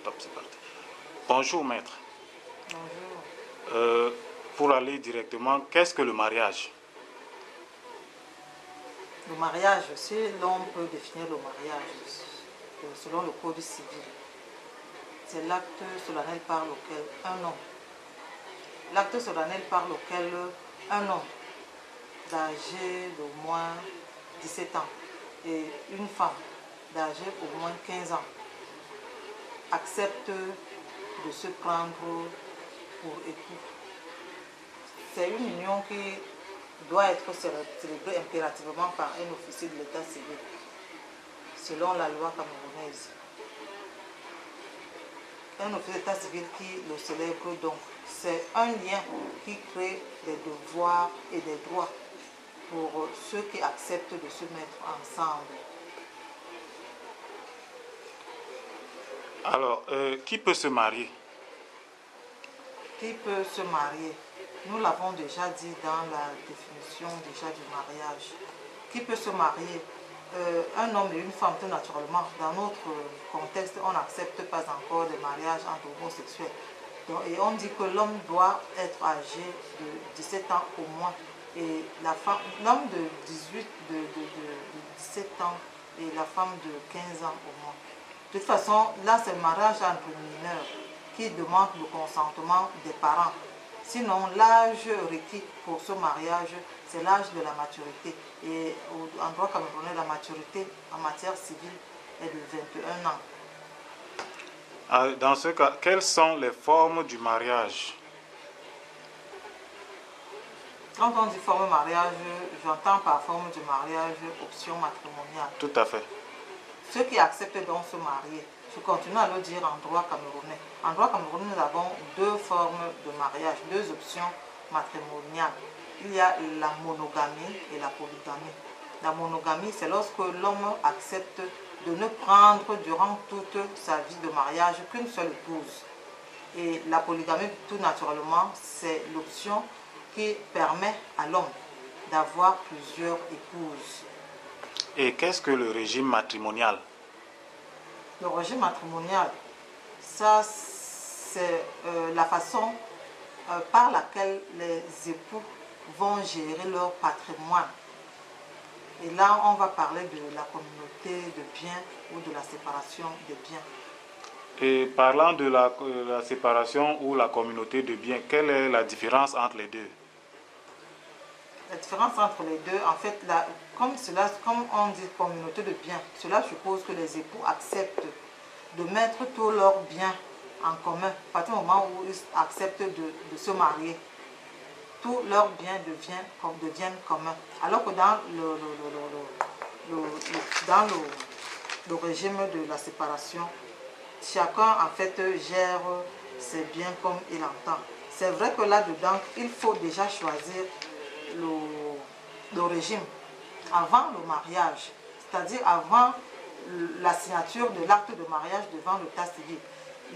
Top, c'est parti. Bonjour maître. Bonjour. Pour aller directement, qu'est-ce que le mariage? Le mariage, si l'on peut définir le mariage selon le code civil, c'est l'acte solennel par lequel un homme d'âge d'au moins 17 ans et une femme d'âge au moins 15 ans acceptent de se prendre pour époux. C'est une union qui doit être célébrée impérativement par un officier de l'état civil, selon la loi camerounaise. Un officier d'état civil qui le célèbre donc, c'est un lien qui crée des devoirs et des droits pour ceux qui acceptent de se mettre ensemble. Alors, qui peut se marier? Qui peut se marier? Nous l'avons déjà dit dans la définition déjà du mariage. Qui peut se marier? Un homme et une femme, tout naturellement. Dans notre contexte, on n'accepte pas encore des mariages entre homosexuels. Donc, et on dit que l'homme doit être âgé de 17 ans au moins. Et l'homme de 17 ans et la femme de 15 ans au moins. De toute façon, là, c'est le mariage entre mineurs qui demande le consentement des parents. Sinon, l'âge requis pour ce mariage, c'est l'âge de la maturité. Et en droit camerounais, la maturité en matière civile est de 21 ans. Dans ce cas, quelles sont les formes du mariage? Quand on dit forme mariage, j'entends par forme du mariage option matrimoniale. Tout à fait. Ceux qui acceptent donc se marier, je continue à le dire en droit camerounais. En droit camerounais, nous avons deux formes de mariage, deux options matrimoniales. Il y a la monogamie et la polygamie. La monogamie, c'est lorsque l'homme accepte de ne prendre durant toute sa vie de mariage qu'une seule épouse. Et la polygamie, tout naturellement, c'est l'option qui permet à l'homme d'avoir plusieurs épouses. Et qu'est-ce que le régime matrimonial? Le régime matrimonial, ça c'est la façon par laquelle les époux vont gérer leur patrimoine. Et là, on va parler de la communauté de biens ou de la séparation des biens. Et parlant de la séparation ou la communauté de biens, quelle est la différence entre les deux? La différence entre les deux, en fait, comme on dit communauté de biens, cela suppose que les époux acceptent de mettre tous leurs biens en commun. À partir du moment où ils acceptent de se marier, tous leurs biens deviennent communs. Alors que dans le régime de la séparation, chacun en fait gère ses biens comme il entend. C'est vrai que là-dedans, il faut déjà choisir le régime avant le mariage, c'est-à-dire avant la signature de l'acte de mariage devant l'état civil.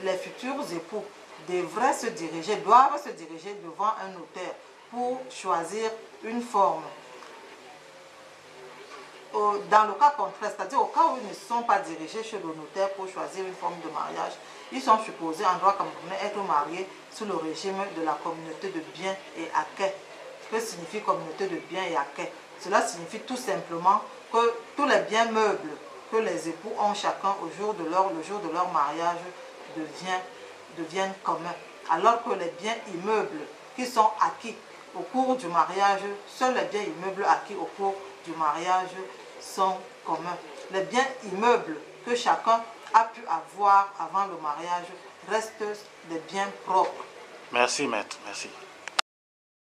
Les futurs époux doivent se diriger devant un notaire pour choisir une forme. Dans le cas contraire, c'est-à-dire au cas où ils ne sont pas dirigés chez le notaire pour choisir une forme de mariage, ils sont supposés en droit camerounais être mariés sous le régime de la communauté de biens et acquets. Que signifie communauté de biens et acquets? Cela signifie tout simplement que tous les biens meubles que les époux ont chacun le jour de leur mariage deviennent communs. Alors que les biens immeubles qui sont acquis au cours du mariage, seuls les biens immeubles acquis au cours du mariage sont communs. Les biens immeubles que chacun a pu avoir avant le mariage restent des biens propres. Merci maître, merci.